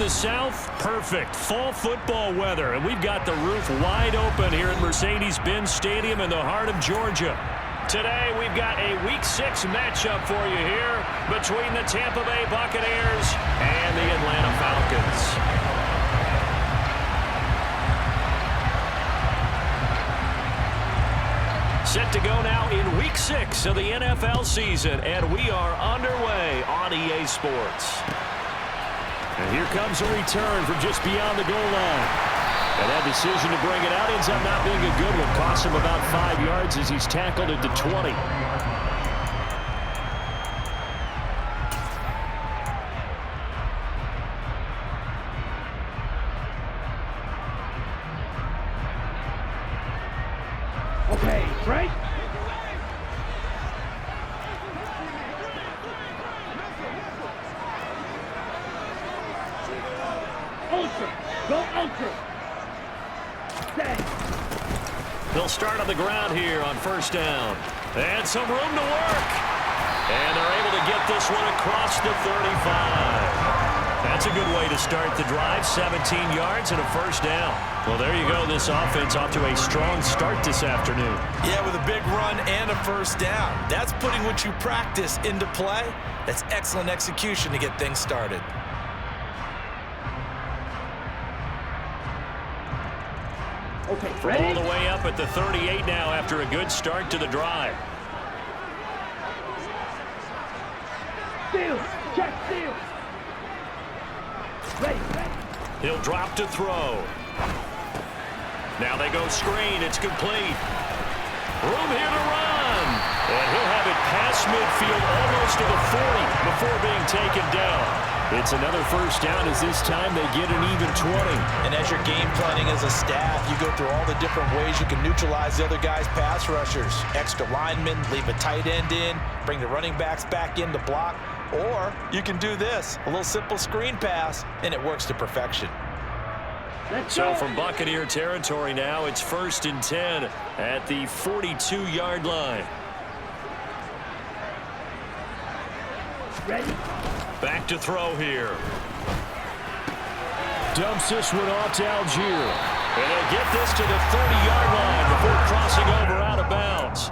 the south, perfect. Fall football weather, and we've got the roof wide open here at Mercedes-Benz Stadium in the heart of Georgia. Today, we've got a Week 6 matchup for you here between the Tampa Bay Buccaneers and the Atlanta Falcons. Set to go now in Week 6 of the NFL season, and we are underway on EA Sports. And here comes a return from just beyond the goal line. And that decision to bring it out ends up not being a good one. Costs him about 5 yards as he's tackled into 20. Okay, right? Ultra! Go ultra! Stay! They'll start on the ground here on first down. And some room to work. And they're able to get this one across the 35. That's a good way to start the drive. 17 yards and a first down. Well, there you go. This offense off to a strong start this afternoon. Yeah, with a big run and a first down. That's putting what you practice into play. That's excellent execution to get things started. Okay, From ready? all the way up at the 38 now after a good start to the drive. Steal! Check steal! Ready, ready. He'll drop to throw. Now they go screen. It's complete. Room here to run. And he'll have it past midfield almost to the 40 before being taken down. It's another first down as this time they get an even 20. And as you're game planning as a staff, you go through all the different ways you can neutralize the other guy's pass rushers. Extra linemen, leave a tight end in, bring the running backs back in to block. Or you can do this, a little simple screen pass, and it works to perfection. So from Buccaneer territory now, it's 1st and 10 at the 42-yard line. Ready? Back to throw here. Dumps this one off to Algier. And they'll get this to the 30-yard line before crossing over out of bounds.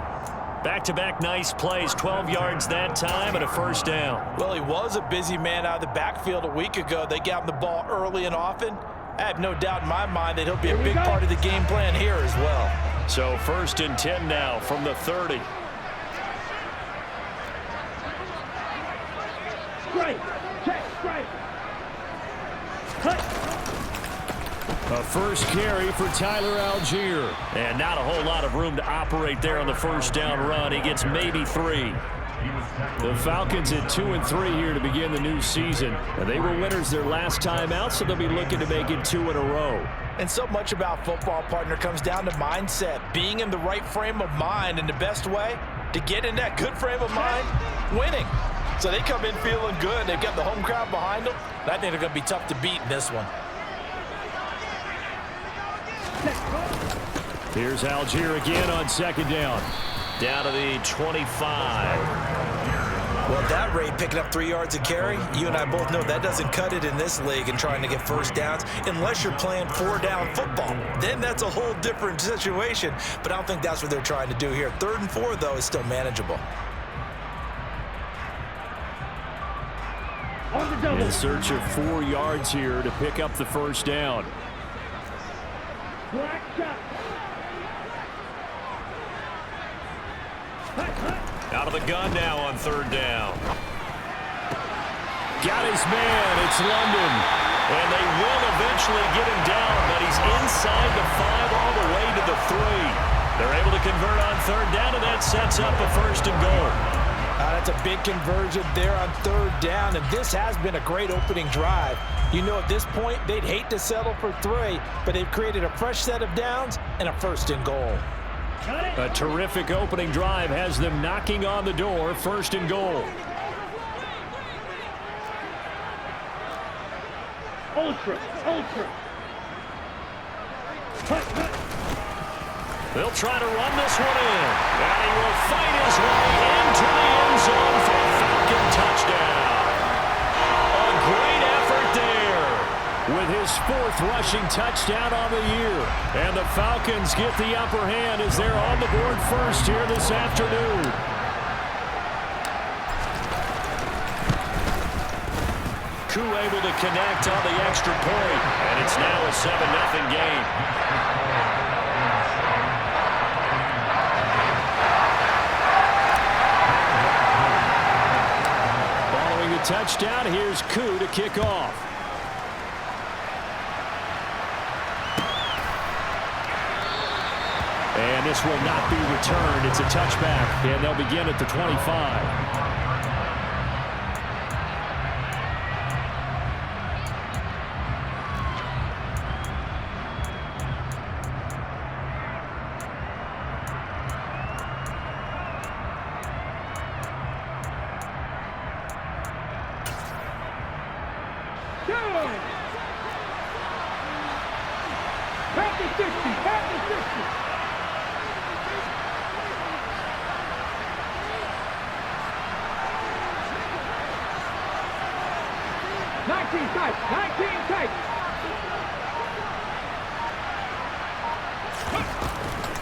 Back-to-back nice plays, 12 yards that time and a first down. Well, he was a busy man out of the backfield a week ago. They got him the ball early and often. I have no doubt in my mind that he'll be a big part of the game plan here as well. So 1st and 10 now from the 30. Strike! Check strike! Cut! A first carry for Tyler Algier. And not a whole lot of room to operate there on the first down run. He gets maybe 3. The Falcons at 2-3 here to begin the new season. And they were winners their last time out, so they'll be looking to make it 2 in a row. And so much about football, partner, comes down to mindset. Being in the right frame of mind, and the best way to get in that good frame of mind, winning. So they come in feeling good. They've got the home crowd behind them. And I think they're going to be tough to beat in this one. Here's Algier again on second down. Down to the 25. Well, at that rate, picking up 3 yards a carry, you and I both know that doesn't cut it in this league and trying to get first downs unless you're playing 4-down football. Then that's a whole different situation, but I don't think that's what they're trying to do here. 3rd and 4, though, is still manageable. In search of 4 yards here to pick up the first down. Black shot! Out of the gun now on 3rd down. Got his man. It's London. And they will eventually get him down, but he's inside the 5 all the way to the 3. They're able to convert on 3rd down, and that sets up a 1st and goal. That's a big conversion there on 3rd down, and this has been a great opening drive. You know, at this point, they'd hate to settle for 3, but they've created a fresh set of downs and a 1st and goal. A terrific opening drive has them knocking on the door, 1st and goal. Ultra! Ultra! They'll try to run this one in. And he will fight his way into the end zone for a Falcon touchdown. A great effort there. with his 4th rushing touchdown on the year. And the Falcons get the upper hand as they're on the board first here this afternoon. Koo able to connect on the extra point, and it's now a 7-0 game. Following the touchdown, here's Koo to kick off. And this will not be returned. It's a touchback, and they'll begin at the 25.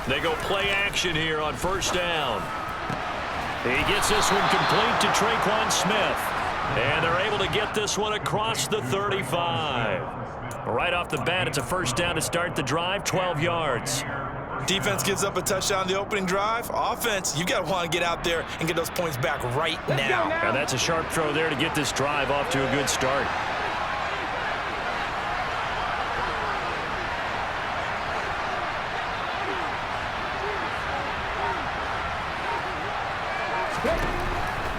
They go play action here on first down. He gets this one complete to Traquan Smith. And they're able to get this one across the 35. Right off the bat, it's a first down to start the drive, 12 yards. Defense gives up a touchdown on the opening drive. Offense, you've got to want to get out there and get those points back right now. And that's a sharp throw there to get this drive off to a good start.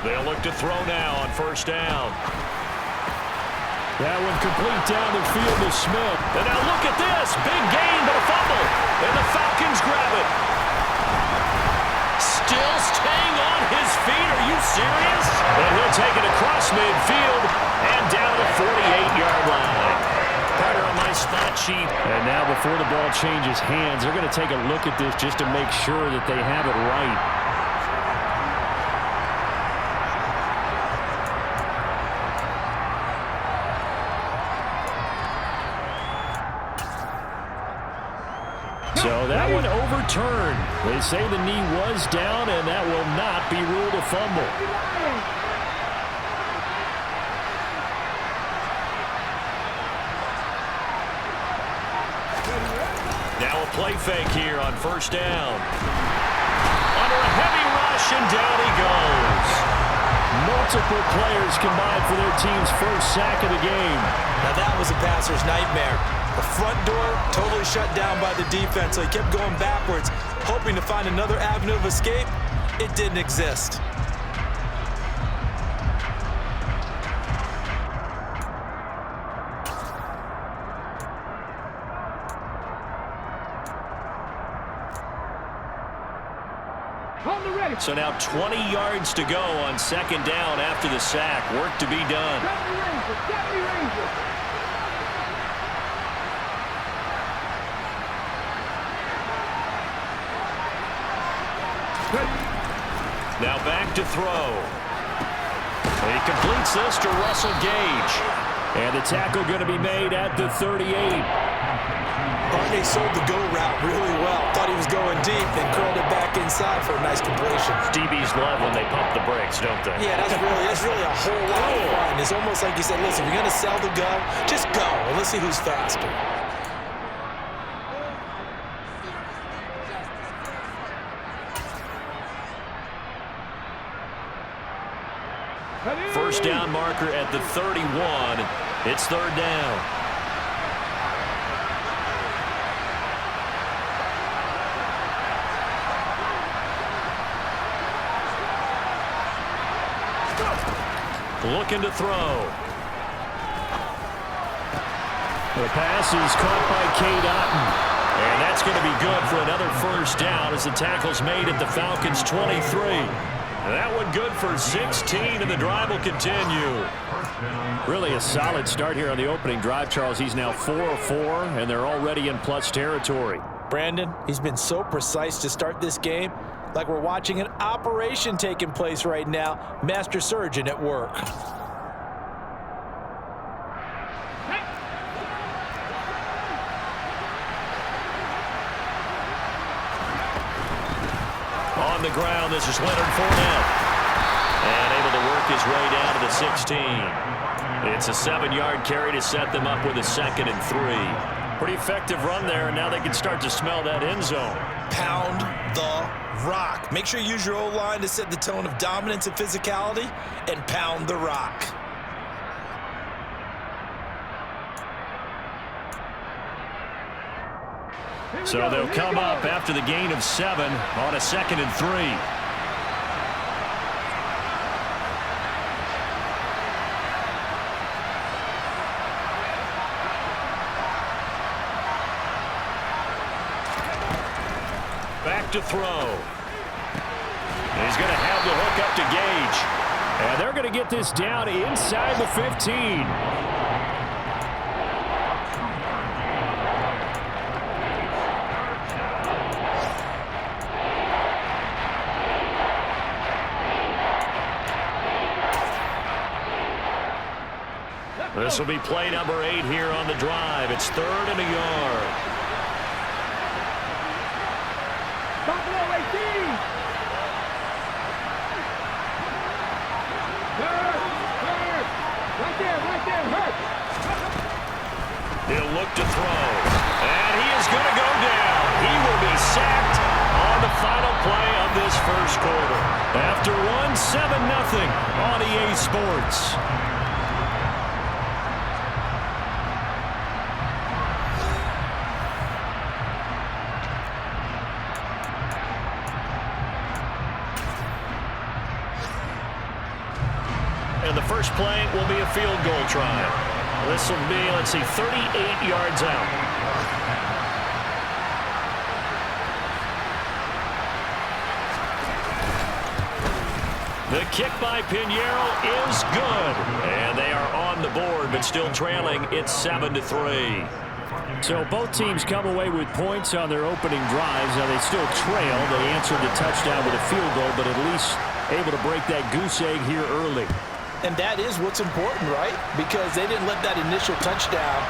They'll look to throw now on first down. That one complete down the field to Smith. And now look at this. Big gain, but a fumble. And the Falcons grab it. Still staying on his feet. Are you serious? And he'll take it across midfield and down the 48-yard line. Carter on my spot sheet. And now before the ball changes hands, they're going to take a look at this just to make sure that they have it right. So that one overturned. They say the knee was down, and that will not be ruled a fumble. Now a play fake here on first down. Under a heavy rush, and down he goes. Multiple players combined for their team's first sack of the game. Now that was a passer's nightmare. The front door totally shut down by the defense, so he kept going backwards, hoping to find another avenue of escape. It didn't exist. So now 20 yards to go on second down after the sack. Work to be done. Now back to throw. He completes this to Russell Gage. And the tackle going to be made at the 38. Barney sold the go route really well. Thought he was going deep, then curled it back inside for a nice completion. DBs love when they pump the brakes, don't they? Yeah, that's really a whole lot of fun. It's almost like you said, listen, if you're going to sell the go, just go, and let's see who's faster. First down marker at the 31. It's third down. Looking to throw. The pass is caught by Cade Otton. And that's going to be good for another first down as the tackle's made at the Falcons' 23. That one good for 16, and the drive will continue. Really a solid start here on the opening drive, Charles. He's now 4-4, and they're already in plus territory. Brandon, he's been so precise to start this game, like we're watching an operation taking place right now. Master surgeon at work. on the ground. This is Leonard Fournette. And able to work his way down to the 16. It's a 7-yard carry to set them up with a 2nd and 3. Pretty effective run there, and now they can start to smell that end zone. Pound the rock. Make sure you use your O-line to set the tone of dominance and physicality, and pound the rock. So they'll come up after the gain of 7 on a 2nd and 3. Back to throw. He's going to have the hook up to Gage. And they're going to get this down inside the 15. This will be play number 8 here on the drive. It's 3rd and a yard. Buffalo 18. Hurt. Right there, hurt. He'll look to throw. And he is going to go down. He will be sacked on the final play of this first quarter. After 7-0 on EA Sports. And the first play will be a field goal try. This will be, 38 yards out. The kick by Pinheiro is good. And they are on the board, but still trailing. It's 7-3. So both teams come away with points on their opening drives. Now they still trail. They answered the touchdown with a field goal, but at least able to break that goose egg here early. And that is what's important, right? Because they didn't let that initial touchdown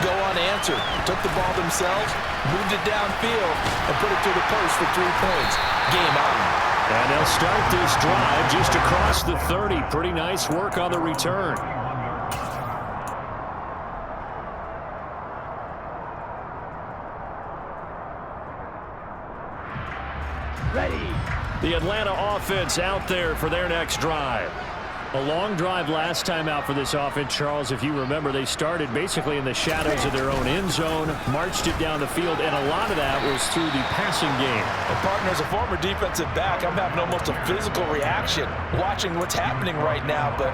go unanswered. Took the ball themselves, moved it downfield, and put it through the post for 3 points. Game on. And they'll start this drive just across the 30. Pretty nice work on the return. Ready. The Atlanta offense out there for their next drive. A long drive last time out for this offense, Charles. If you remember, they started basically in the shadows of their own end zone, marched it down the field, and a lot of that was through the passing game. And partner, as a former defensive back, I'm having almost a physical reaction watching what's happening right now. But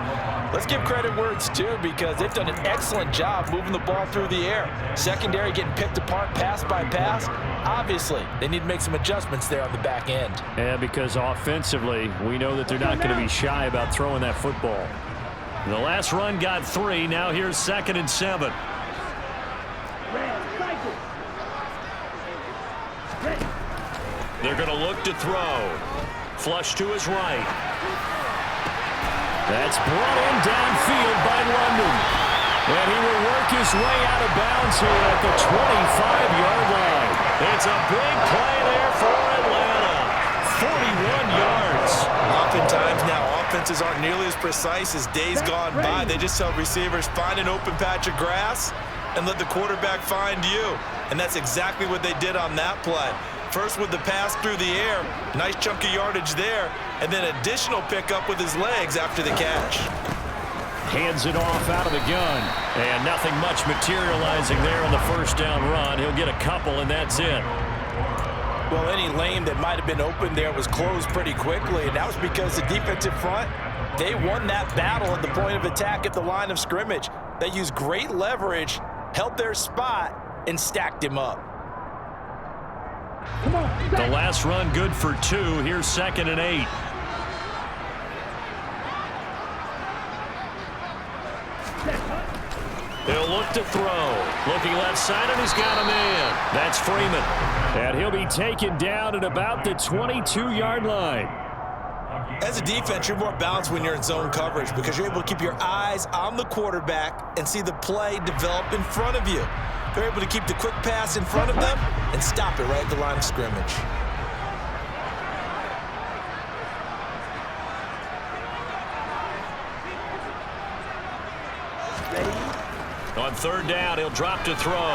let's give credit where it's due, because they've done an excellent job moving the ball through the air. Secondary getting picked apart pass by pass. Obviously, they need to make some adjustments there on the back end. And because offensively, we know that they're not going to be shy about throwing that football. The last run got 3. Now here's 2nd and 7. They're going to look to throw. Flush to his right. That's brought in downfield by London. And he will work his way out of bounds here at the 25-yard line. It's a big play there for Atlanta. 41 yards. Oftentimes now, offenses aren't nearly as precise as days gone by. They just tell receivers, find an open patch of grass and let the quarterback find you. And that's exactly what they did on that play. First with the pass through the air, nice chunk of yardage there, and then additional pickup with his legs after the catch. Hands it off out of the gun, and nothing much materializing there on the first down run. He'll get a couple, and that's it. Well, any lane that might have been open there was closed pretty quickly, and that was because the defensive front, they won that battle at the point of attack at the line of scrimmage. They used great leverage, held their spot, and stacked him up. The last run good for 2. Here's 2nd and 8. He'll look to throw. Looking left side, and he's got a man. That's Freeman. And he'll be taken down at about the 22-yard line. As a defense, you're more balanced when you're in zone coverage because you're able to keep your eyes on the quarterback and see the play develop in front of you. They're able to keep the quick pass in front of them and stop it right at the line of scrimmage. third down. He'll drop to throw.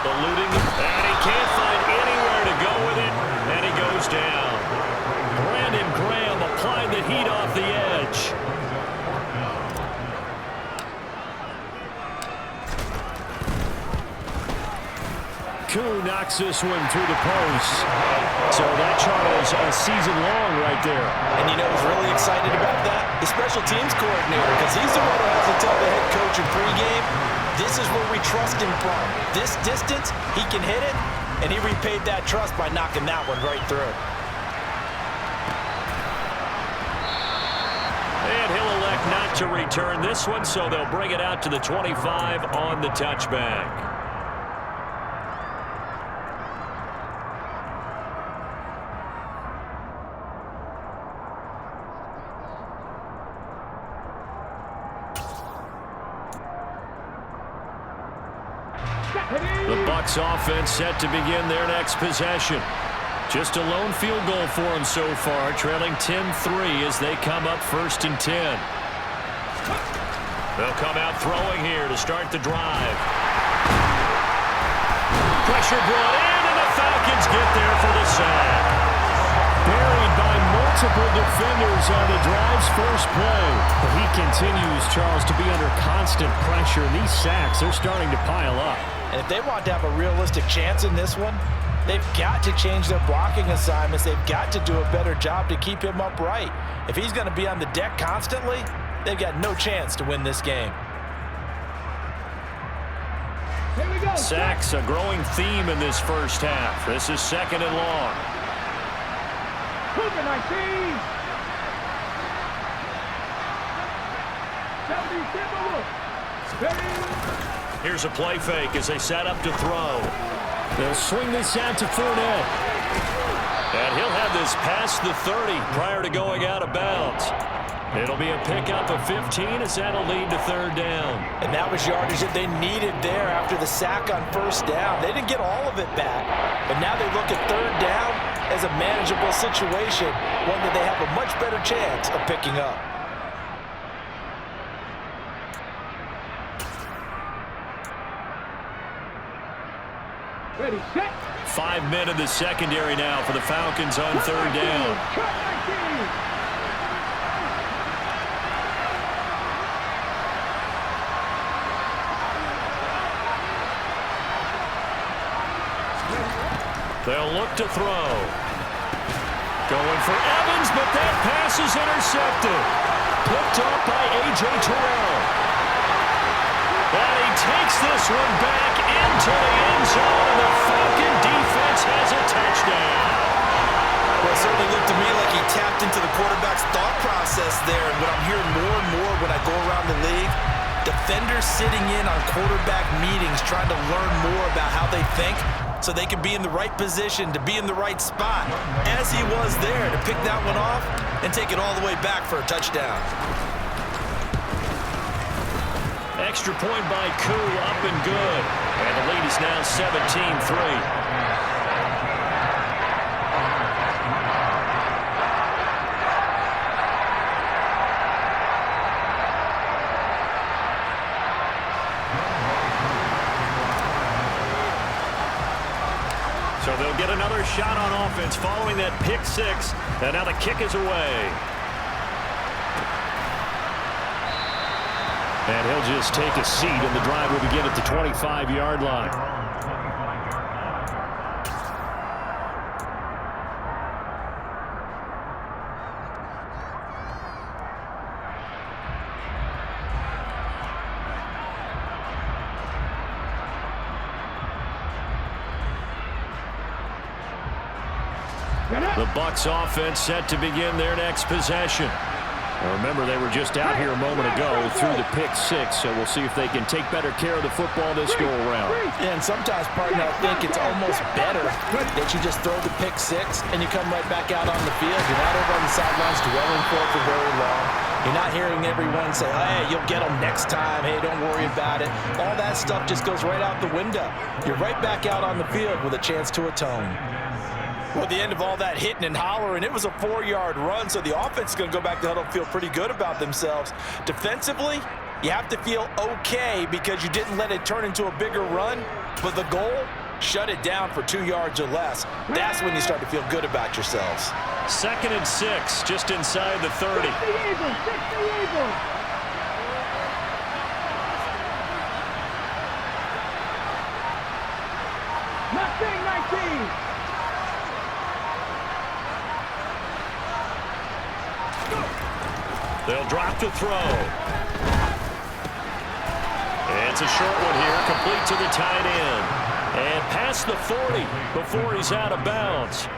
Eluding, and he can't find anywhere to go with it, and he goes down. Brandon Graham applied the heat off the edge. Koo knocks this one through the post. So that Charles a season long right there. And you know who's really excited about that? The special teams coordinator, because he's the one who has to tell the head coach in pregame, this is where we trust him from. This distance, he can hit it, and he repaid that trust by knocking that one right through. And he'll elect not to return this one, so they'll bring it out to the 25 on the touchback. The Bucs offense set to begin their next possession. Just a lone field goal for them so far, trailing 10-3 as they come up 1st and 10. They'll come out throwing here to start the drive. Pressure brought in, and the Falcons get there for the sack. Buried by multiple defenders on the drive's first play. But he continues, Charles, to be under constant pressure. And these sacks, they're starting to pile up. And if they want to have a realistic chance in this one, they've got to change their blocking assignments. They've got to do a better job to keep him upright. If he's going to be on the deck constantly, they've got no chance to win this game. Here we go. Sacks, a growing theme in this first half. This is 2nd and long. Cougar 19. 77. Here's a play fake as they set up to throw. They'll swing this out to Fournette. And he'll have this past the 30 prior to going out of bounds. It'll be a pickup of 15 as that'll lead to 3rd down. And that was yardage that they needed there after the sack on 1st down. They didn't get all of it back, but now they look at 3rd down as a manageable situation, one that they have a much better chance of picking up. Ready, set. 5 men in the secondary now for the Falcons on 3rd down. They'll look to throw. Going for Evans, but that pass is intercepted. Picked up by A.J. Terrell. And he takes this one back into the end zone, and the Falcon defense has a touchdown. Well, it certainly looked to me like he tapped into the quarterback's thought process there. And what I'm hearing more and more when I go around the league, defenders sitting in on quarterback meetings trying to learn more about how they think so they can be in the right position, to be in the right spot, as he was there to pick that one off and take it all the way back for a touchdown. Extra point by Koo, up and good. And the lead is now 17-3. So they'll get another shot on offense following that pick six. And now the kick is away. And he'll just take a seat, and the drive will begin at the 25-yard line. The Bucs offense set to begin their next possession. Now remember, they were just out here a moment ago through the pick six, so we'll see if they can take better care of the football this go-around. Yeah, and sometimes, partner, I think it's almost better that you just throw the pick six and you come right back out on the field. You're not over on the sidelines dwelling for it for very long. You're not hearing everyone say, hey, you'll get them next time. Hey, don't worry about it. All that stuff just goes right out the window. You're right back out on the field with a chance to atone. Well, at the end of all that hitting and hollering, it was a 4-yard run, so the offense is going to go back to the huddle and feel pretty good about themselves. Defensively, You have to feel okay because you didn't let it turn into a bigger run, but the goal, shut it down for 2 yards or less. That's when you start to feel good about yourselves. 2nd and 6, just inside the 30. 60 Eagles, 60 Eagles. Nothing, 19. They'll drop to throw. It's a short one here, complete to the tight end. And past the 40 before he's out of bounds.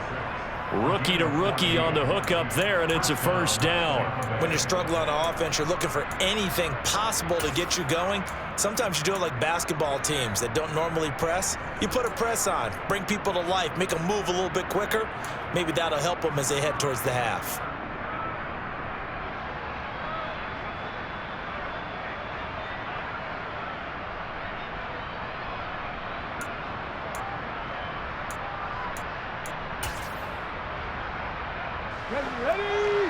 Rookie to rookie on the hook up there, and it's a first down. When you're struggling on offense, you're looking for anything possible to get you going. Sometimes you do it like basketball teams that don't normally press. You put a press on, bring people to life, make them move a little bit quicker. Maybe that'll help them as they head towards the half. Ready?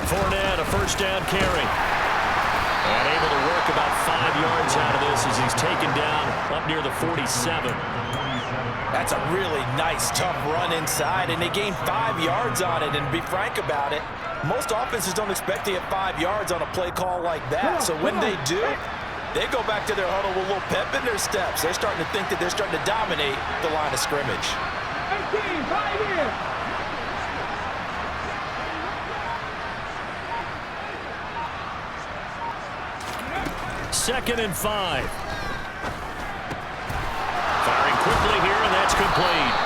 Fournette, a first down carry. And able to work about 5 yards out of this as he's taken down up near the 47. That's a really nice, tough run inside, and they gained 5 yards on it. And to be frank about it, most offenses don't expect to get 5 yards on a play call like that. So when they do, they go back to their huddle with a little pep in their steps. They're starting to think that they're starting to dominate the line of scrimmage. 18, 5 in. Second and 5. Firing quickly here, and that's complete.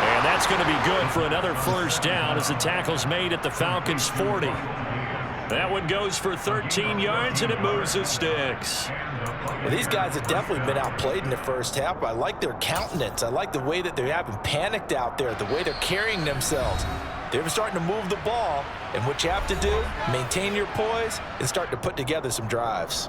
And that's going to be good for another first down as the tackle's made at the Falcons' 40. That one goes for 13 yards, and it moves the sticks. Well, these guys have definitely been outplayed in the first half. I like their countenance. I like the way that they haven't panicked out there, the way they're carrying themselves. They're starting to move the ball, and what you have to do, maintain your poise and start to put together some drives.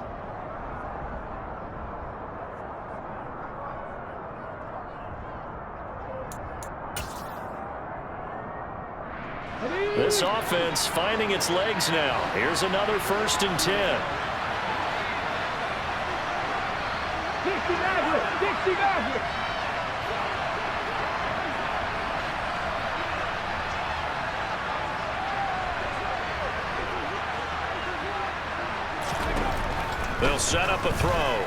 This offense finding its legs now. Here's another 1st and 10. 60 Maverick, 60 Maverick. They'll set up a throw.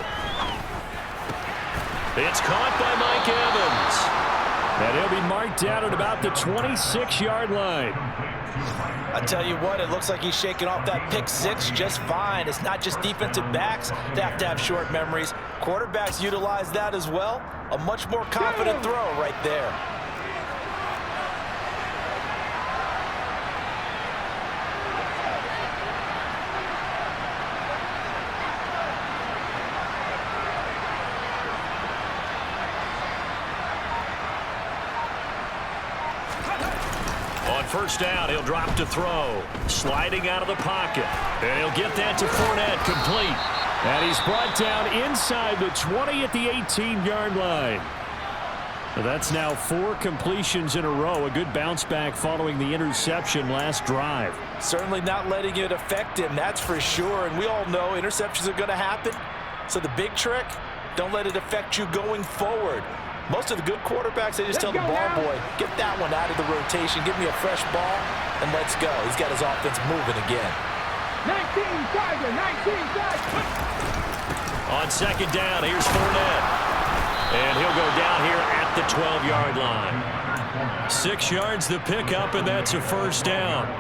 It's caught by Mike Evans. And he'll be marked down at about the 26-yard line. I tell you what, it looks like he's shaking off that pick six just fine. It's not just defensive backs that have to have short memories. Quarterbacks utilize that as well. A much more confident throw right there. On first down, he'll drop to throw. Sliding out of the pocket. And he'll get that to Fournette, complete. And he's brought down inside the 20 at the 18-yard line. That's now 4 completions in a row. A good bounce back following the interception last drive. Certainly not letting it affect him, that's for sure. And we all know interceptions are going to happen. So the big trick, don't let it affect you going forward. Most of the good quarterbacks, they just tell the ball boy, get that one out of the rotation, give me a fresh ball, and let's go. He's got his offense moving again. 19 Tiger, 19 Tiger. On second down, here's Fournette. And he'll go down here at the 12-yard line. 6 yards the pickup, and that's a first down.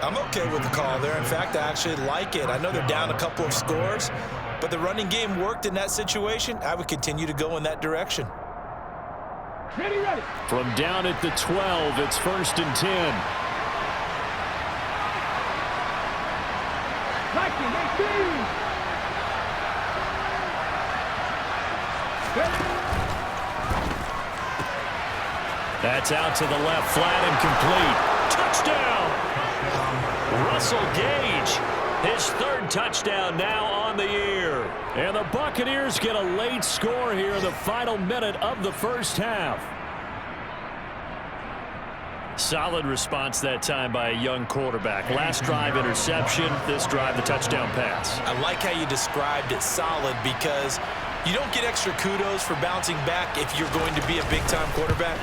I'm okay with the call there. In fact, I actually like it. I know they're down a couple of scores, but the running game worked in that situation. I would continue to go in that direction. Ready, ready. From down at the 12, it's 1st and 10. 19, 18. That's out to the left, flat and complete. Touchdown! Russell Gage, his 3rd touchdown now on the year. And the Buccaneers get a late score here in the final minute of the first half. Solid response that time by a young quarterback. Last drive interception, this drive the touchdown pass. I like how you described it solid because you don't get extra kudos for bouncing back if you're going to be a big-time quarterback.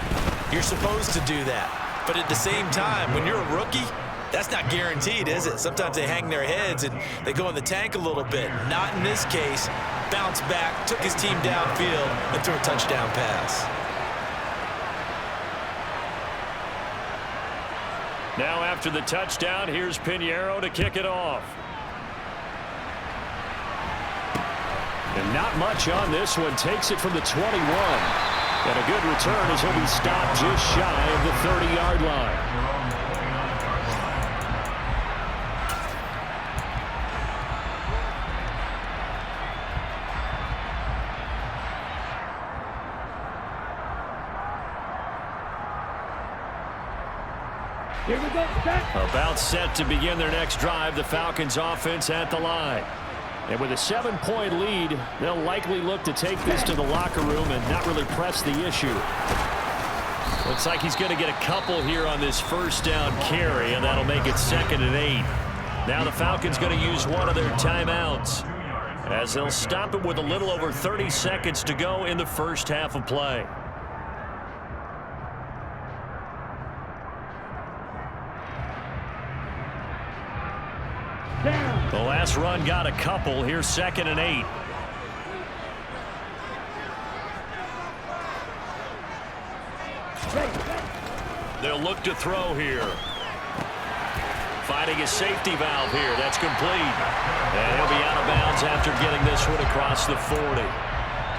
You're supposed to do that. But at the same time, when you're a rookie, that's not guaranteed, is it? Sometimes they hang their heads and they go in the tank a little bit. Not in this case. Bounced back, took his team downfield, and threw a touchdown pass. Now after the touchdown, here's Pinheiro to kick it off. And not much on this one. Takes it from the 21. And a good return as he'll be stopped just shy of the 30-yard line. Here we go, set. About set to begin their next drive, the Falcons offense at the line. And with a 7-point lead, they'll likely look to take this to the locker room and not really press the issue. Looks like he's going to get a couple here on this first down carry, and that'll make it 2nd and 8. Now the Falcons going to use one of their timeouts as they'll stop it with a little over 30 seconds to go in the first half of play. The last run got a couple. Here's 2nd and 8. They'll look to throw here. Finding a safety valve here. That's complete. And he'll be out of bounds after getting this one across the 40.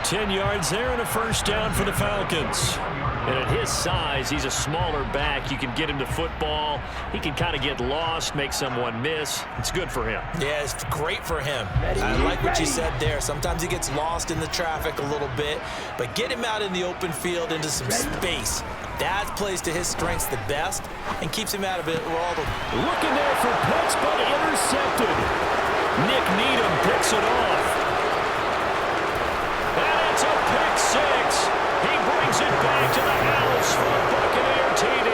10 yards there and a first down for the Falcons. And at his size, he's a smaller back. You can get him to football. He can kind of get lost, make someone miss. It's good for him. Yeah, it's great for him. I like what you said there. Sometimes he gets lost in the traffic a little bit, but get him out in the open field into some space. That plays to his strengths the best and keeps him out of it. Looking there for Pitts, but intercepted. Nick Needham picks it off. And it's a pick six. He brings it back to the house for a Buccaneer TD.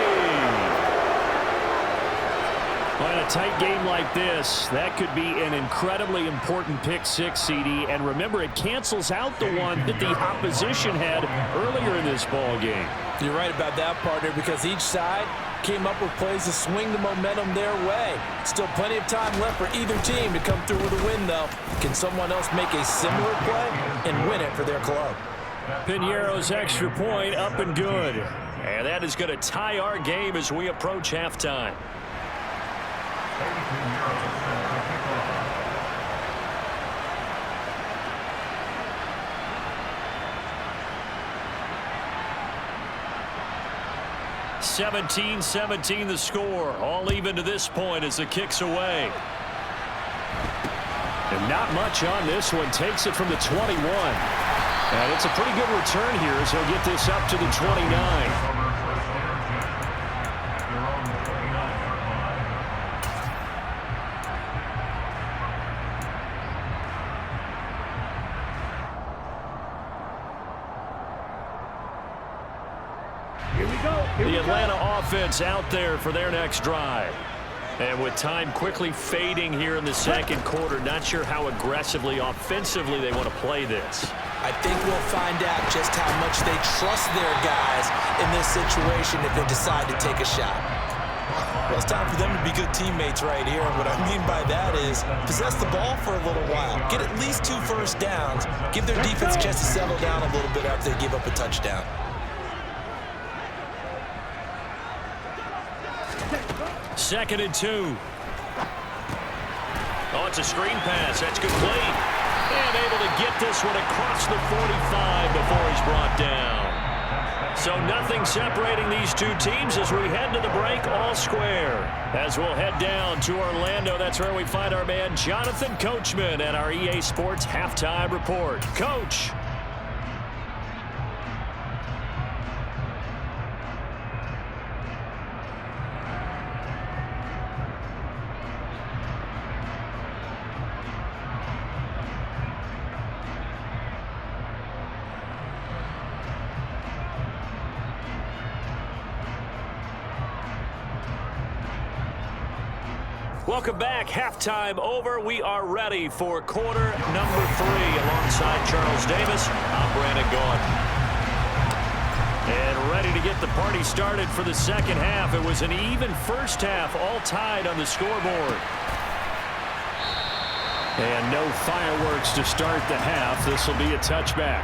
Well, in a tight game like this, that could be an incredibly important pick six, CD. And remember, it cancels out the one that the opposition had earlier in this ball game. You're right about that, partner, because each side came up with plays to swing the momentum their way. Still plenty of time left for either team to come through with a win, though. Can someone else make a similar play and win it for their club? Pinheiro's extra point up and good. And that is going to tie our game as we approach halftime. (17-17) the score. All even to this point as the kick's away. And not much on this one. Takes it from the 21. And it's a pretty good return here as he'll get this up to the 29. The Atlanta offense out there for their next drive. And with time quickly fading here in the second quarter, not sure how aggressively, offensively they want to play this. I think we'll find out just how much they trust their guys in this situation if they decide to take a shot. Well, it's time for them to be good teammates right here. And what I mean by that is possess the ball for a little while. Get at least 2 first downs. Give their defense a chance to settle down a little bit after they give up a touchdown. Second and 2. Oh, it's a screen pass. That's complete. And able to get this one across the 45 before he's brought down. So nothing separating these two teams as we head to the break all square. As we'll head down to Orlando, that's where we find our man Jonathan Coachman at our EA Sports Halftime Report. Coach. Welcome back. Halftime over. We are ready for quarter number 3. Alongside Charles Davis, I'm Brandon Gaudin. And ready to get the party started for the second half. It was an even first half, all tied on the scoreboard. And no fireworks to start the half. This will be a touchback.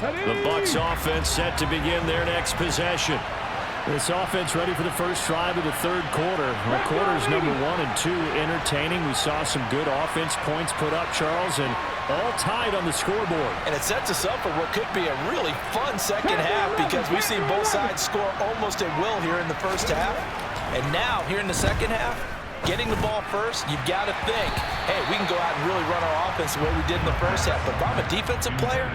The Bucs offense set to begin their next possession. This offense ready for the first drive of the third quarter. Well, quarters number 1 and 2 entertaining. We saw some good offense points put up, Charles, and all tied on the scoreboard. And it sets us up for what could be a really fun second half because we've seen both sides score almost at will here in the first half. And now, here in the second half, getting the ball first, you've got to think, hey, we can go out and really run our offense the way we did in the first half. But if I'm a defensive player,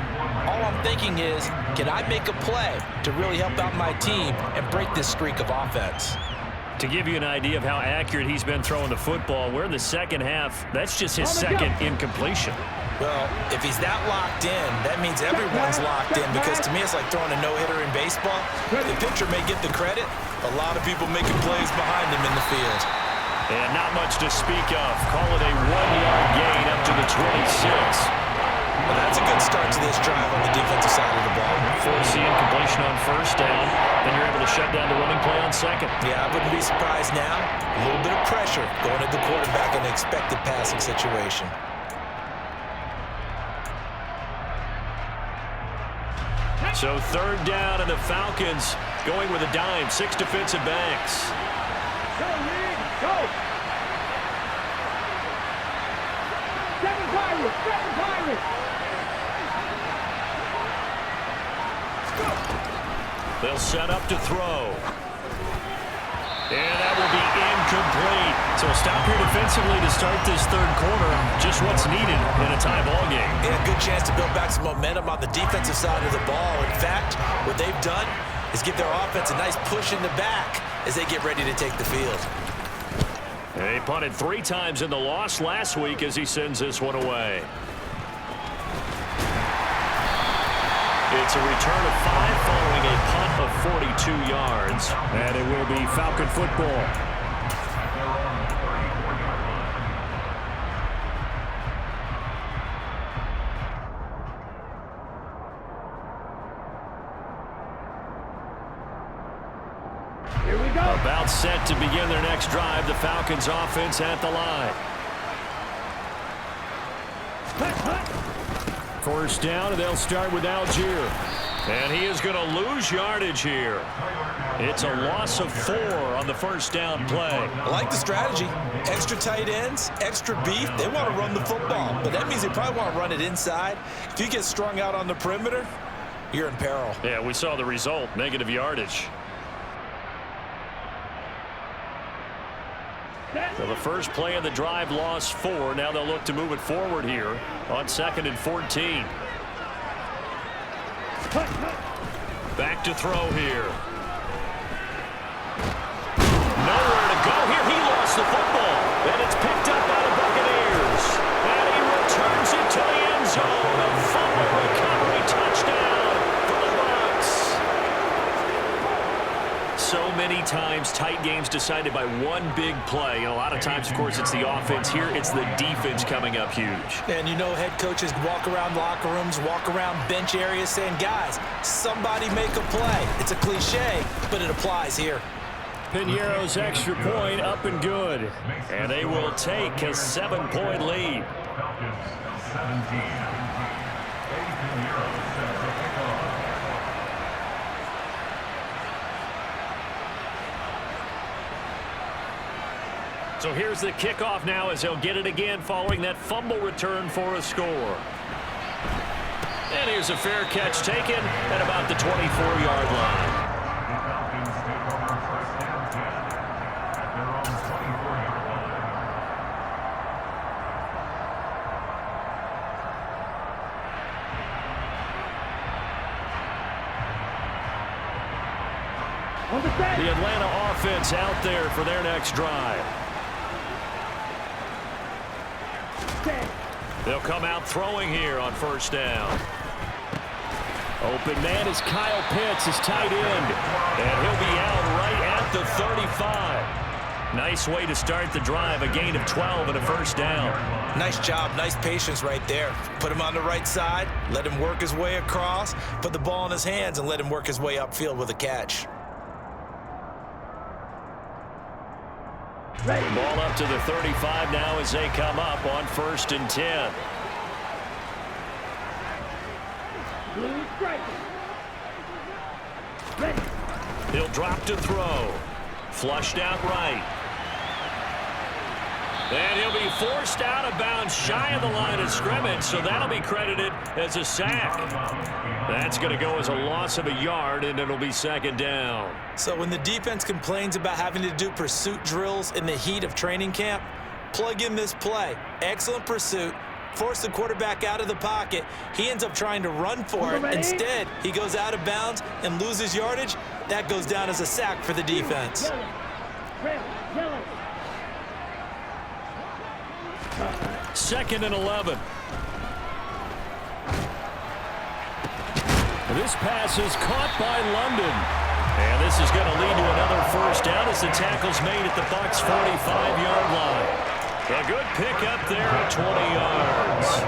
all I'm thinking is, can I make a play to really help out my team and break this streak of offense? To give you an idea of how accurate he's been throwing the football, we're in the second half. That's just his second incompletion. Well, if he's that locked in, that means everyone's locked in because to me it's like throwing a no-hitter in baseball. The pitcher may get the credit, a lot of people making plays behind him in the field. And not much to speak of. Call it a 1-yard gain up to the 26. Well, that's a good start to this drive on the defensive side of the ball. Force the incompletion on first down, then you're able to shut down the running play on second. Yeah, I wouldn't be surprised now. A little bit of pressure going at the quarterback in an expected passing situation. So third down, and the Falcons going with a dime. 6 defensive backs. Go, Reed, go! 7 Pirates! They'll set up to throw. And that will be incomplete. So a stop here defensively to start this third quarter. Just what's needed in a tie ball game. Yeah, good chance to build back some momentum on the defensive side of the ball. In fact, what they've done is give their offense a nice push in the back as they get ready to take the field. He punted 3 times in the loss last week as he sends this one away. It's a return of 5 following a punt of 42 yards. And it will be Falcon football. Here we go. About set to begin their next drive. The Falcons offense at the line. First down, and they'll start with Algier. And he is going to lose yardage here. It's a loss of 4 on the first down play. I like the strategy. Extra tight ends, extra beef. They want to run the football, but that means they probably want to run it inside. If you get strung out on the perimeter, you're in peril. Yeah, we saw the result, negative yardage. So the first play of the drive lost 4. Now they'll look to move it forward here on 2nd and 14. Back to throw here. Nowhere to go here. He lost the football. And it's picked up by the Buccaneers. And he returns it to the end zone. A fumble recovery touchdown for the Bucs. So many times tight games decided by one big play. And a lot of times, of course, it's the offense. Here, it's the defense coming up huge. And you know head coaches walk around locker rooms, walk around bench areas saying, guys, somebody make a play. It's a cliche, but it applies here. Piñeiro's extra point up and good. And they will take a 7-point lead. So here's the kickoff now as he'll get it again following that fumble return for a score. And here's a fair catch taken at about the 24-yard line. The Atlanta offense out there for their next drive. They'll come out throwing here on first down. Open man is Kyle Pitts, his tight end. And he'll be out right at the 35. Nice way to start the drive, a gain of 12 and a first down. Nice job, nice patience right there. Put him on the right side, let him work his way across, put the ball in his hands, and let him work his way upfield with a catch. Ball up to the 35 now as they come up on 1st and 10. Blue striker. Ready. He'll drop to throw. Flushed out right. And he'll be forced out of bounds shy of the line of scrimmage, so that'll be credited as a sack. That's going to go as a loss of a yard, and it'll be 2nd down. So when the defense complains about having to do pursuit drills in the heat of training camp, plug in this play. Excellent pursuit. Force the quarterback out of the pocket. He ends up trying to run for it. Instead, he goes out of bounds and loses yardage. That goes down as a sack for the defense. Red, yellow. 2nd and 11. This pass is caught by London. And this is going to lead to another first down as the tackle's made at the Bucs 45-yard line. A good pickup there at 20 yards.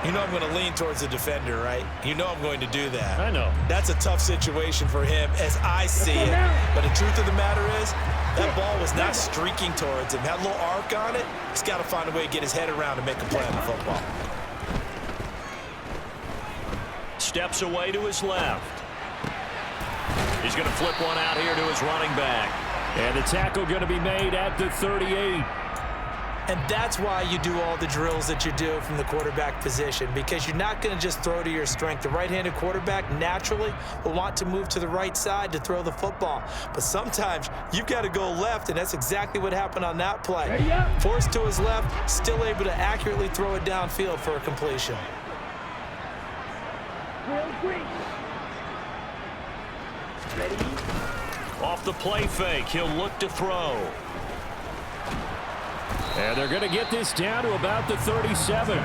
You know I'm going to lean towards the defender, right? You know I'm going to do that. I know. That's a tough situation for him as I see it. But the truth of the matter is, that ball was not streaking towards him. Had a little arc on it. He's got to find a way to get his head around and make a play on the football. Steps away to his left. He's going to flip one out here to his running back. And the tackle going to be made at the 38. And that's why you do all the drills that you do from the quarterback position, because you're not going to just throw to your strength. The right-handed quarterback naturally will want to move to the right side to throw the football. But sometimes you've got to go left, and that's exactly what happened on that play. Forced to his left, still able to accurately throw it downfield for a completion. Ready. Off the play fake, he'll look to throw. And they're going to get this down to about the 37.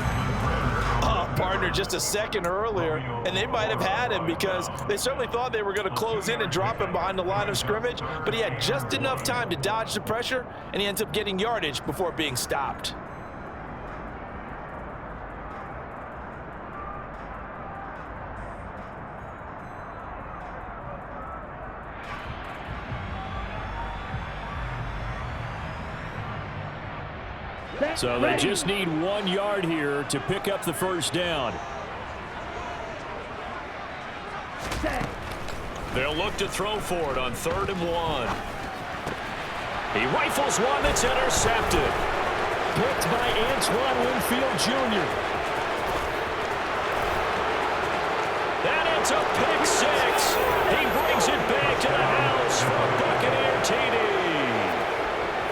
Partner just a second earlier, and they might have had him because they certainly thought they were going to close in and drop him behind the line of scrimmage, but he had just enough time to dodge the pressure, and he ends up getting yardage before being stopped. So they just need 1 yard here to pick up the first down. They'll look to throw for it on 3rd and 1. He rifles one that's intercepted. Picked by Antoine Winfield Jr. And it's a pick 6. He brings it back to the house for a Buccaneer TD.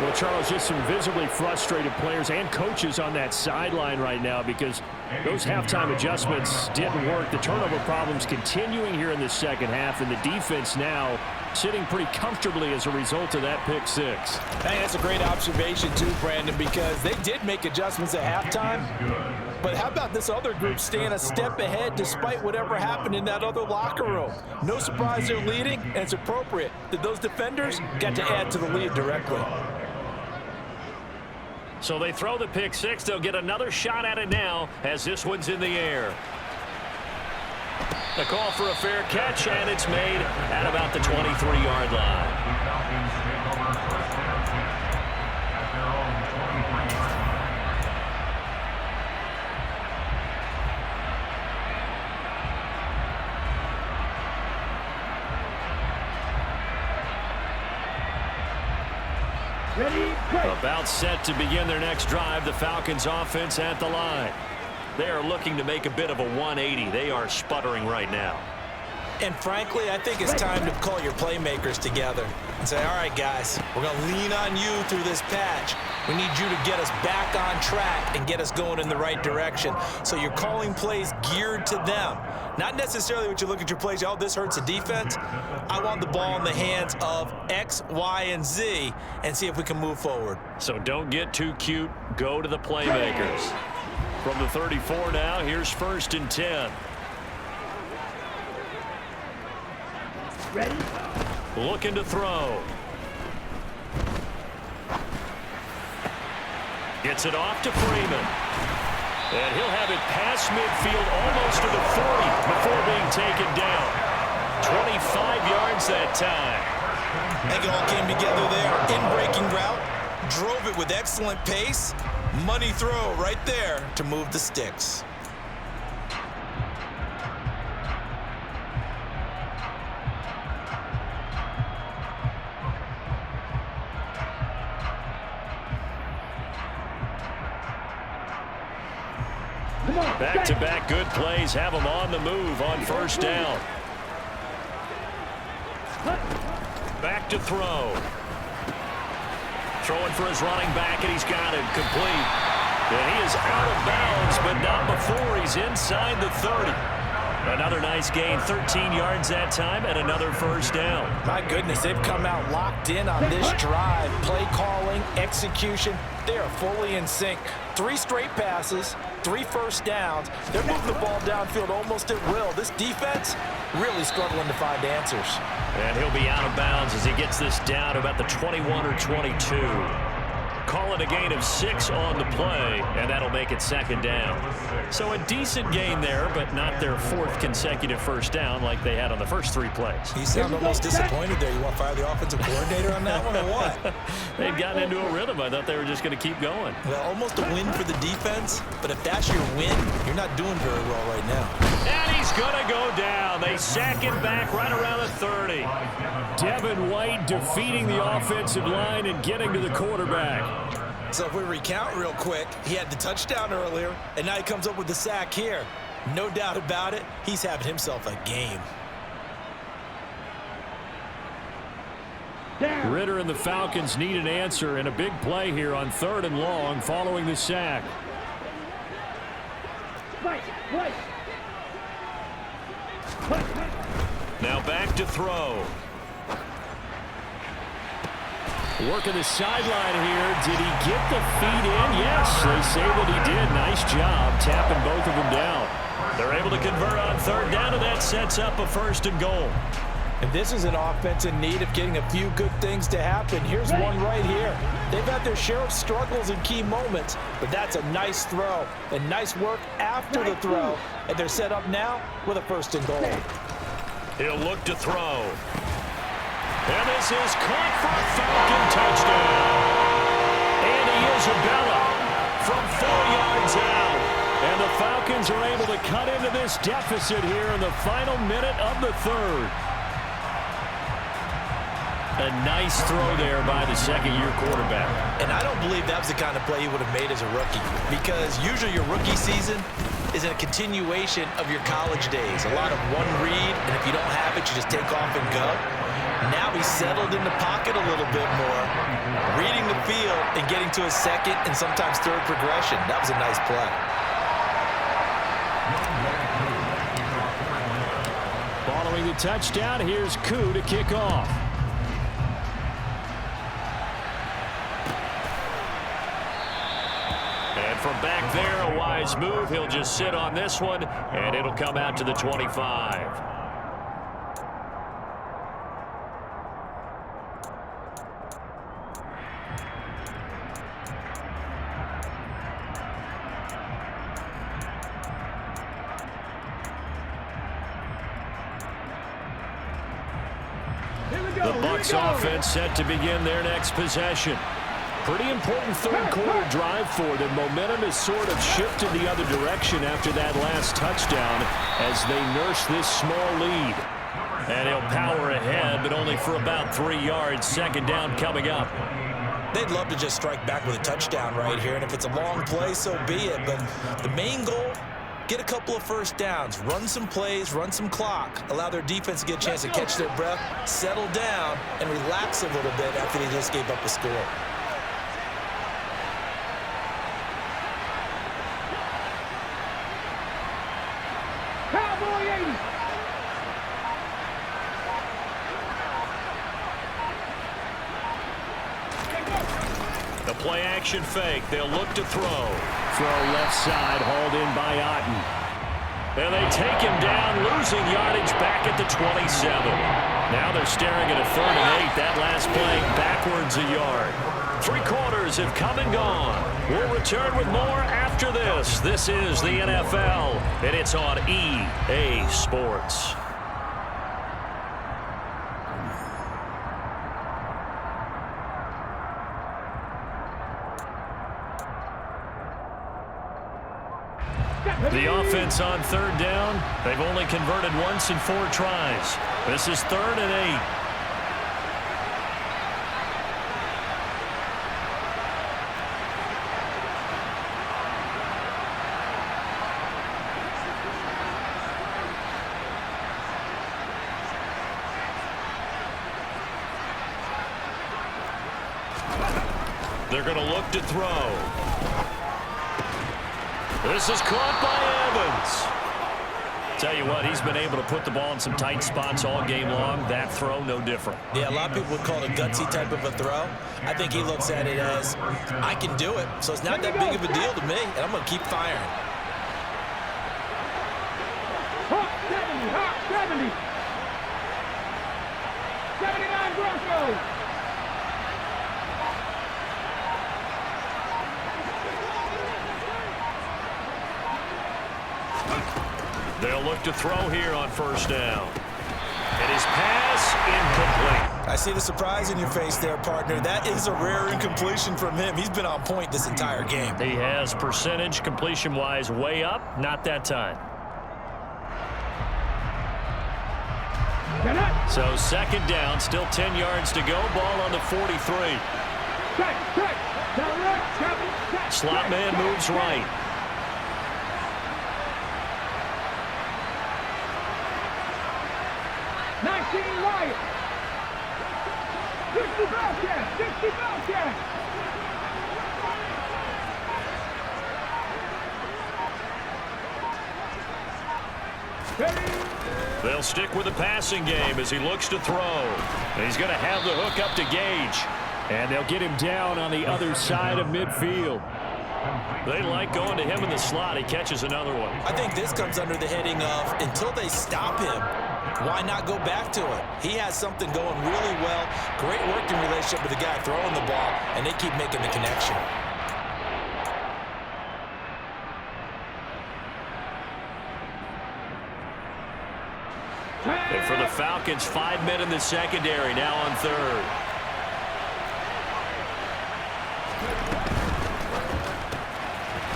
Well, Charles, just some visibly frustrated players and coaches on that sideline right now because those halftime adjustments didn't work. The turnover problems continuing here in the second half, and the defense now sitting pretty comfortably as a result of that pick 6. Hey, that's a great observation too, Brandon, because they did make adjustments at halftime. But how about this other group staying a step ahead despite whatever happened in that other locker room? No surprise they're leading, and it's appropriate that those defenders got to add to the lead directly. So they throw the pick 6. They'll get another shot at it now as this one's in the air. The call for a fair catch, and it's made at about the 23-yard line. Ready, go. About set to begin their next drive, the Falcons offense at the line. They are looking to make a bit of a 180. They are sputtering right now. And frankly, I think it's time to call your playmakers together. and say, all right, guys, we're going to lean on you through this patch. We need you to get us back on track and get us going in the right direction. So you're calling plays geared to them. Not necessarily what you look at your plays, oh, this hurts the defense. I want the ball in the hands of X, Y, and Z and see if we can move forward. So don't get too cute. Go to the playmakers. From the 34 now, here's 1st and 10. Ready? Looking to throw. Gets it off to Freeman. And he'll have it past midfield almost to the 40 before being taken down. 25 yards that time. I think it all came together there. In-breaking route. Drove it with excellent pace. Money throw right there to move the sticks. Back-to-back good plays have him on the move on 1st down. Back to throw. Throwing for his running back, and he's got it complete. And he is out of bounds, but not before he's inside the 30. Another nice gain, 13 yards that time, and another 1st down. My goodness, they've come out locked in on this drive. Play calling, execution, they are fully in sync. 3 straight passes, 3 first downs. They're moving the ball downfield almost at will. This defense really struggling to find answers. And he'll be out of bounds as he gets this down to about the 21 or 22. Call it a gain of 6 on the play, and that'll make it 2nd down. So a decent gain there, but not their 4th consecutive 1st down like they had on the first 3 plays. You sound almost disappointed there. You want to fire the offensive coordinator on that one or what? They'd gotten into a rhythm. I thought they were just going to keep going. Well, almost a win for the defense, but if that's your win, you're not doing very well right now. And he's going to go down. They sack him back right around the 30. Devin White defeating the offensive line and getting to the quarterback. So if we recount real quick, he had the touchdown earlier, and now he comes up with the sack here. No doubt about it, he's having himself a game. Ritter and the Falcons need an answer, and a big play here on 3rd and long following the sack. Now back to throw. Working the sideline here. Did he get the feet in? Yes, they say that he did. Nice job tapping both of them down. They're able to convert on 3rd down, and that sets up a 1st and goal. And this is an offense in need of getting a few good things to happen. Here's one right here. They've had their share of struggles in key moments, but that's a nice throw and nice work after the throw. And they're set up now with a 1st and goal. He'll look to throw. And this is caught for a Falcon touchdown. Andy Isabella from 4 yards out. And the Falcons are able to cut into this deficit here in the final minute of the 3rd. A nice throw there by the 2nd-year quarterback. And I don't believe that was the kind of play he would have made as a rookie, because usually your rookie season is a continuation of your college days. A lot of one read, and if you don't have it, you just take off and go. Now he's settled in the pocket a little bit more, reading the field and getting to his 2nd and sometimes 3rd progression. That was a nice play. Following the touchdown, here's Koo to kick off. And from back there, a wise move. He'll just sit on this one, and it'll come out to the 25. The Bucs offense set to begin their next possession. Pretty important 3rd quarter drive for them. Momentum has sort of shifted the other direction after that last touchdown as they nurse this small lead. And he'll power ahead, but only for about 3 yards. 2nd down coming up. They'd love to just strike back with a touchdown right here, and if it's a long play, so be it. But the main goal, get a couple of first downs, run some plays, run some clock, allow their defense to get a chance to catch their breath, settle down, and relax a little bit after they just gave up a score. Cowboy 80. The play action fake. They'll look to throw. Throw left side, hauled in by Otten. And they take him down, losing yardage back at the 27. Now they're staring at a 3rd and 8. That last play backwards a yard. 3 quarters have come and gone. We'll return with more after this. This is the NFL, and it's on EA Sports. The offense on 3rd down. They've only converted once in 4 tries. This is 3rd and 8. They're going to look to throw. This is caught by Evans. Tell you what, he's been able to put the ball in some tight spots all game long. That throw, no different. Yeah, a lot of people would call it a gutsy type of a throw. I think he looks at it as, I can do it, so it's not that big of a deal to me, and I'm going to keep firing. Hawk 70, Hawk 70. 79 Broncos. They'll look to throw here on 1st down. And his pass incomplete. I see the surprise in your face there, partner. That is a rare incompletion from him. He's been on point this entire game. He has percentage completion-wise way up. Not that time. So 2nd down, still 10 yards to go. Ball on the 43. Slot man moves right. Wyatt. 60 Falcons. 60 Falcons. They'll stick with the passing game as he looks to throw. And he's going to have the hook up to Gage. And they'll get him down on the other side of midfield. They like going to him in the slot. He catches another one. I think this comes under the heading of until they stop him, why not go back to it? He has something going really well. Great working relationship with the guy throwing the ball, and they keep making the connection. And for the Falcons, 5 men in the secondary, now on third.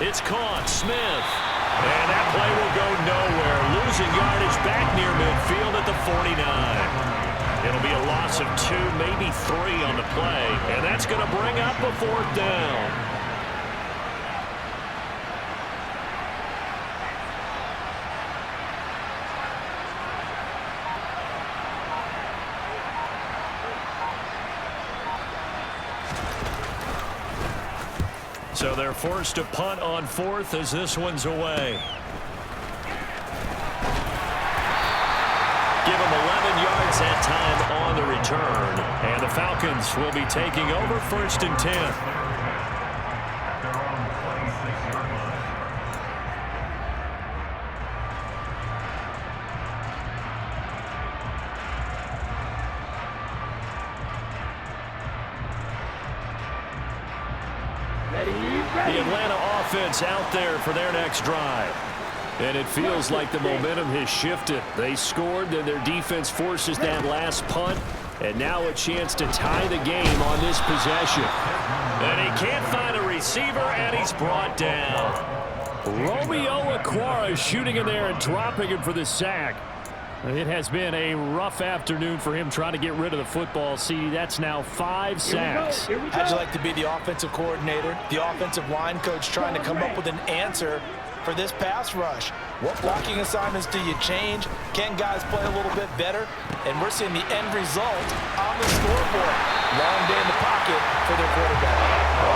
It's caught, Smith. And that play will go nowhere. Losing yardage back near midfield at the 49. It'll be a loss of 2, maybe 3 on the play. And that's going to bring up a 4th down. So they're forced to punt on 4th as this one's away. Give them 11 yards that time on the return. And the Falcons will be taking over 1st and 10. The Atlanta offense out there for their next drive. And it feels like the momentum has shifted. They scored, then their defense forces that last punt. And now a chance to tie the game on this possession. And he can't find a receiver, and he's brought down. Romeo Okwara shooting in there and dropping him for the sack. It has been a rough afternoon for him trying to get rid of the football. See, that's now 5 sacks. How'd you like to be the offensive coordinator, the offensive line coach trying to come up with an answer for this pass rush. What blocking assignments do you change? Can guys play a little bit better? And we're seeing the end result on the scoreboard. Long day in the pocket for their quarterback.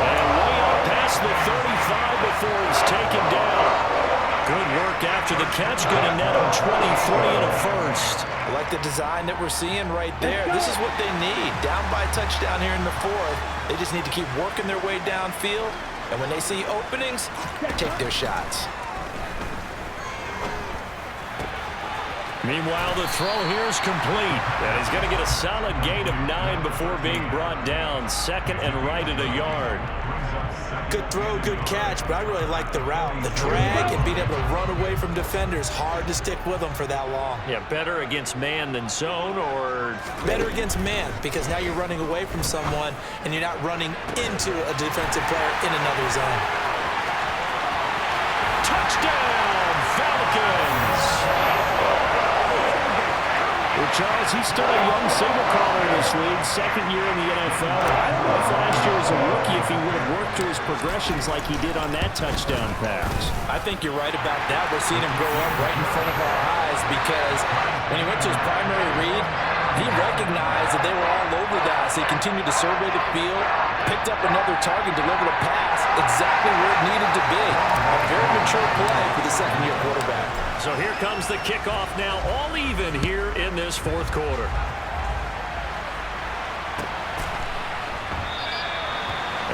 And way up past the 35 before he's taken down. Good work after the catch. Going to net him 23 and a first. I like the design that we're seeing right there. This is what they need. Down by a touchdown here in the fourth. They just need to keep working their way downfield. And when they see openings, take their shots. Meanwhile, the throw here is complete. And he's going to get a solid gain of 9 before being brought down. Second and right at a yard. Good throw, good catch, but I really like the route. The drag and being able to run away from defenders. Hard to stick with them for that long. Yeah, better against man than zone, or? Better against man, because now you're running away from someone and you're not running into a defensive player in another zone. Touchdown, Falcons! Well, Charles, he's still a young signal caller in this league, second year in the NFL. I don't know if last year as a rookie if he would have worked through his progressions like he did on that touchdown pass. I think you're right about that. We're seeing him grow up right in front of our eyes because when he went to his primary read, he recognized that they were all over that, so he continued to survey the field, picked up another target, delivered a pass exactly where it needed to be. A very mature play for the second-year quarterback. So here comes the kickoff now, all even here in this fourth quarter.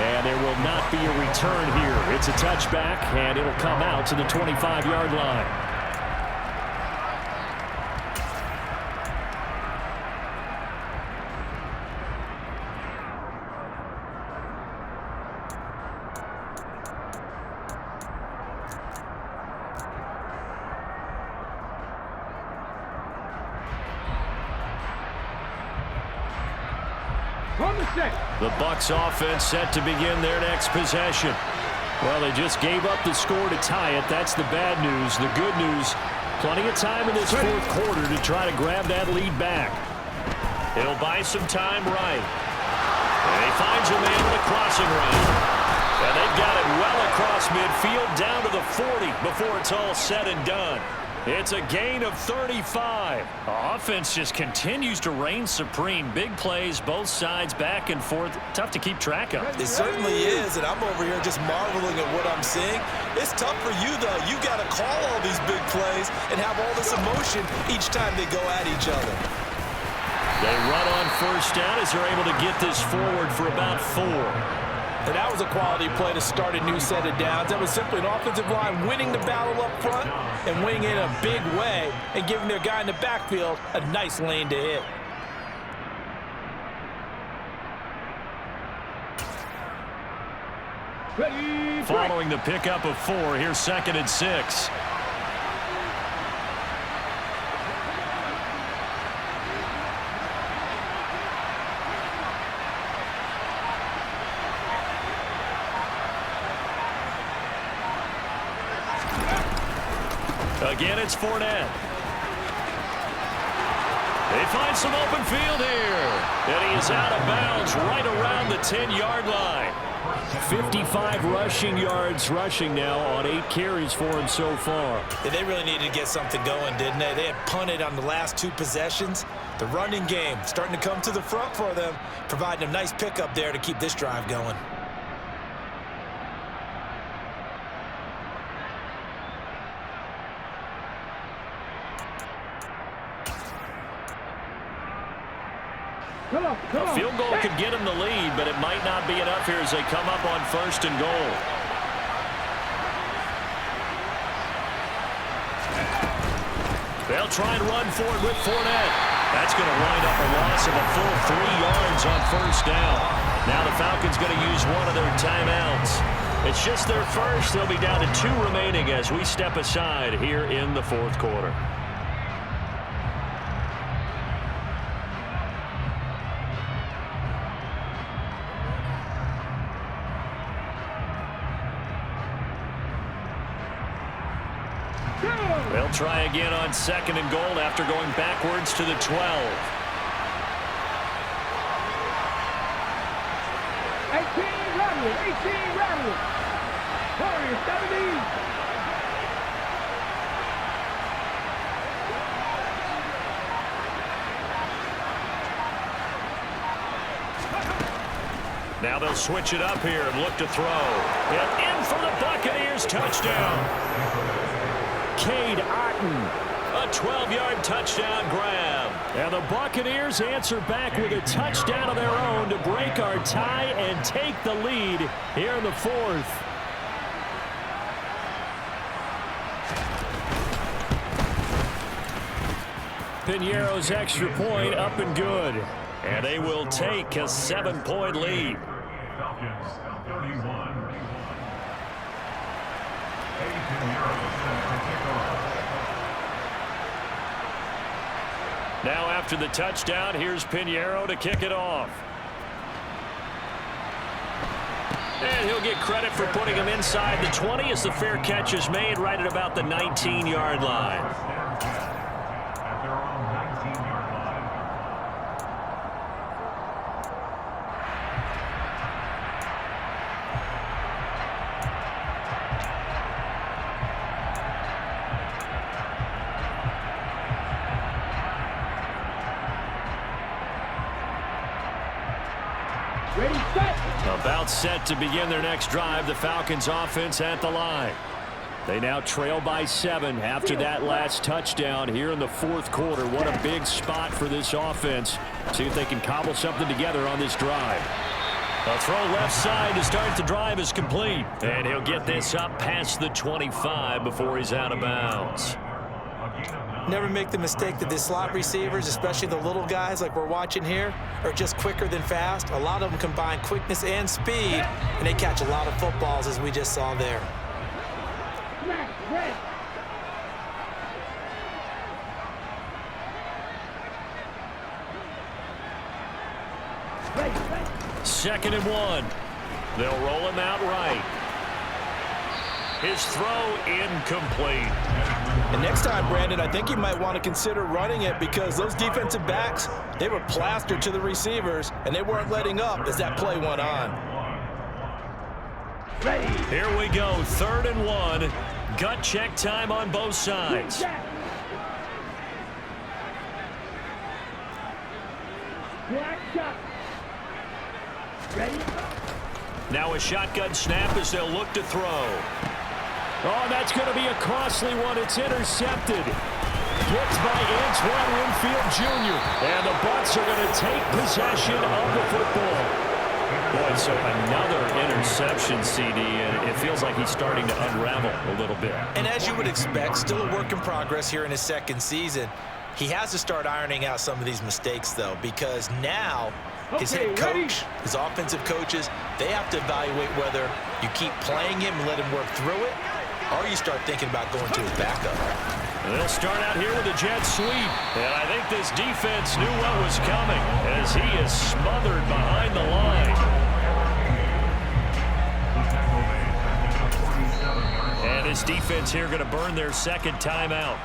And there will not be a return here. It's a touchback, and it'll come out to the 25-yard line. The Bucs offense set to begin their next possession. Well, they just gave up the score to tie it. That's the bad news. The good news, plenty of time in this fourth quarter to try to grab that lead back. He'll buy some time right. And he finds a man with a crossing route. And they've got it well across midfield down to the 40 before it's all said and done. It's a gain of 35. The offense just continues to reign supreme. Big plays, both sides, back and forth. Tough to keep track of. It certainly is, and I'm over here just marveling at what I'm seeing. It's tough for you, though. You got to call all these big plays and have all this emotion each time they go at each other. They run on first down as they're able to get this forward for about 4. And that was a quality play to start a new set of downs. That was simply an offensive line winning the battle up front and winning in a big way and giving their guy in the backfield a nice lane to hit. Following the pickup of 4, here's 2nd and 6. Again, it's Fournette. They find some open field here. And he is out of bounds right around the 10-yard line. 55 rushing yards rushing now on 8 carries for him so far. Yeah, they really needed to get something going, didn't they? They had punted on the last 2 possessions. The running game starting to come to the front for them, providing a nice pickup there to keep this drive going. A field goal could get him the lead, but it might not be enough here as they come up on 1st and goal. They'll try and run for it with Fournette. That's going to wind up a loss of a full 3 yards on 1st down. Now the Falcons going to use one of their timeouts. It's just their first. They'll be down to 2 remaining as we step aside here in the fourth quarter. They'll try again on 2nd and goal after going backwards to the 12. 18 rattle. Warriors 70. Now they'll switch it up here and look to throw. And in for the Buccaneers, touchdown. Cade Otton. A 12-yard touchdown grab. And the Buccaneers answer back with a touchdown of their own to break our tie and take the lead here in the fourth. Piñeiro's extra point up and good. And they will take a 7-point lead. Falcons 31. Now after the touchdown, here's Piñeiro to kick it off. And he'll get credit for putting him inside the 20 as the fair catch is made right at about the 19-yard line. Ready, set. About set to begin their next drive, the Falcons offense at the line. They now trail by 7 after that last touchdown here in the fourth quarter. What a big spot for this offense. See if they can cobble something together on this drive. A throw left side to start the drive is complete. And he'll get this up past the 25 before he's out of bounds. Never make the mistake that the slot receivers, especially the little guys like we're watching here, are just quicker than fast. A lot of them combine quickness and speed, and they catch a lot of footballs, as we just saw there. Second and 1. They'll roll him out right. His throw incomplete. And next time, Brandon, I think you might want to consider running it because those defensive backs, they were plastered to the receivers, and they weren't letting up as that play went on. Here we go, 3rd and 1. Gut check time on both sides. Black shot. Ready? Now a shotgun snap as they'll look to throw. Oh, that's going to be a costly one. It's intercepted. Hits by Antoine Winfield Jr. And the Bucs are going to take possession of the football. Boy, so another interception, CD, and it feels like he's starting to unravel a little bit. And as you would expect, still a work in progress here in his second season. He has to start ironing out some of these mistakes, though, because now his head coach, his offensive coaches, they have to evaluate whether you keep playing him and let him work through it, or you start thinking about going to his backup. They'll start out here with a jet sweep. And I think this defense knew what was coming as he is smothered behind the line. And this defense here going to burn their second timeout.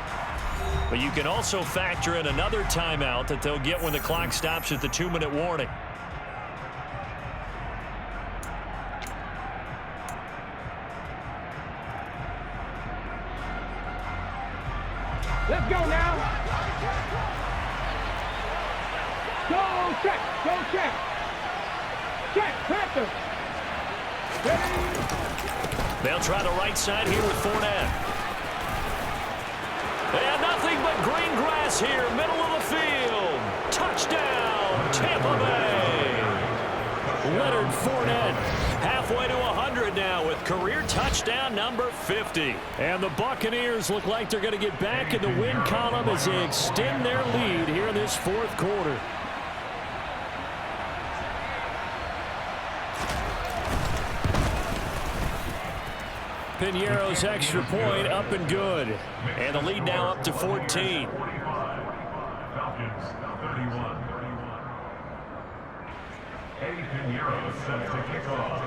But you can also factor in another timeout that they'll get when the clock stops at the 2-minute warning. Let's go now. Go check. Go check. Check. Panther. Ready? They'll try the right side here with Fournette. And nothing but green grass here, middle of the field. Touchdown, Tampa Bay. Leonard Fournette halfway to 100 now with career touchdown number 50. And the Buccaneers look like they're going to get back in the win column as they extend their lead here in this fourth quarter. Piñeiro's extra point up and good. And the lead now up to 14. Falcons 31. Eddie Piñeiro set to kick off.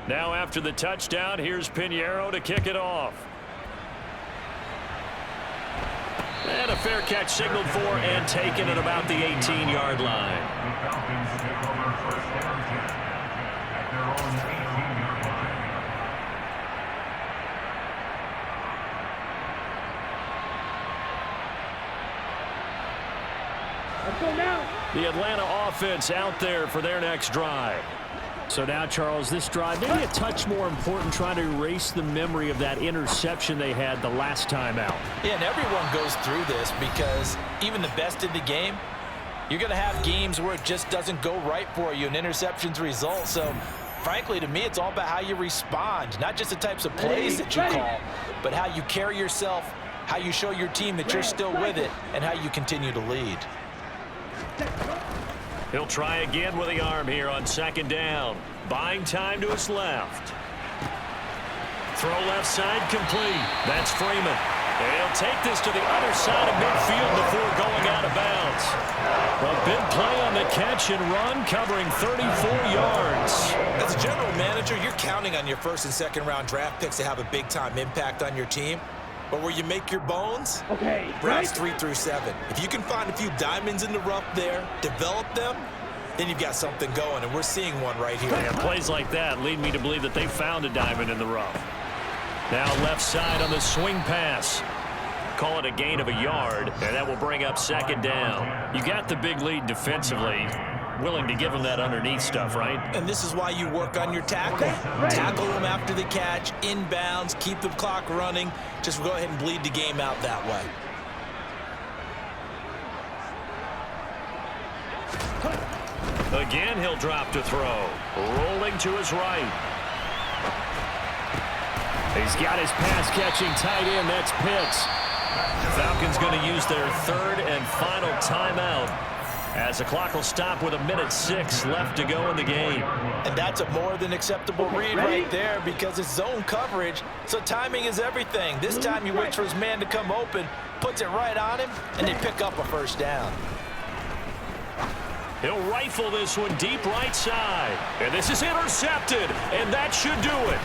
Now after the touchdown, here's Piñeiro to kick it off. And a fair catch signaled for and taken at about the 18-yard line. The Falcons take over first down at their own 18-yard line. go now. The Atlanta offense out there for their next drive. So now, Charles, this drive maybe a touch more important, trying to erase the memory of that interception they had the last time out. Yeah, and everyone goes through this because even the best in the game, you're going to have games where it just doesn't go right for you and interceptions result. So, frankly, to me, it's all about how you respond, not just the types of plays that you call, but how you carry yourself, how you show your team that you're still with it, and how you continue to lead. He'll try again with the arm here on second down. Buying time to his left. Throw left side complete. That's Freeman. And he'll take this to the other side of midfield before going out of bounds. A big play on the catch and run, covering 34 yards. As a general manager, you're counting on your first and second round draft picks to have a big-time impact on your team. But where you make your bones, Okay, rounds right? 3 through 7. If you can find a few diamonds in the rough there, develop them, then you've got something going, and we're seeing one right here. And plays like that lead me to believe that they found a diamond in the rough. Now left side on the swing pass. Call it a gain of a yard, and that will bring up second down. You got the big lead defensively. Willing to give him that underneath stuff, right? And this is why you work on your tackle. Tackle them after the catch, inbounds, keep the clock running. Just go ahead and bleed the game out that way. Again, he'll drop to throw. Rolling to his right. He's got his pass-catching tight end. That's Pitts. Falcons going to use their third and final timeout as the clock will stop with 1:06 left to go in the game. And that's a more than acceptable read right there because it's zone coverage, so timing is everything. This time he waits for his man to come open, puts it right on him, and they pick up a first down. He'll rifle this one deep right side. And this is intercepted, and that should do it.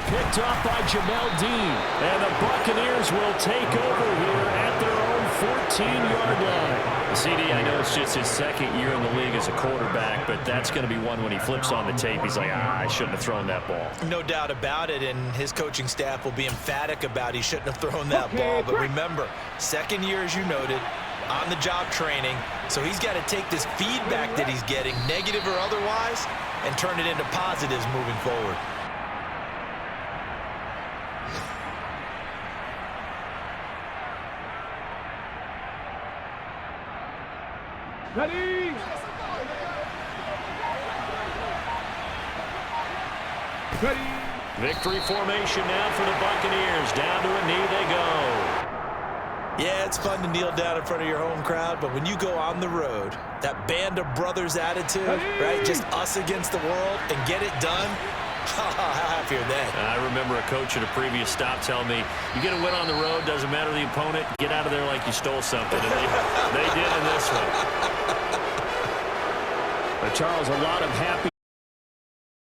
Picked off by Jamel Dean. And the Buccaneers will take over here at their own 14-yard line. CD, I know it's just his second year in the league as a quarterback, but that's going to be one when he flips on the tape. He's like, I shouldn't have thrown that ball. No doubt about it, and his coaching staff will be emphatic about he shouldn't have thrown that ball. But remember, second year, as you noted, on-the-job training, so he's got to take this feedback that he's getting, negative or otherwise, and turn it into positives moving forward. Ready? Ready? Victory formation now for the Buccaneers. Down to a knee they go. Yeah, it's fun to kneel down in front of your home crowd, but when you go on the road, that band of brothers attitude, right, just us against the world, and get it done, how happy are they? I remember a coach at a previous stop telling me, you get a win on the road, doesn't matter the opponent, get out of there like you stole something. And they did in this one. But Charles, a lot of happy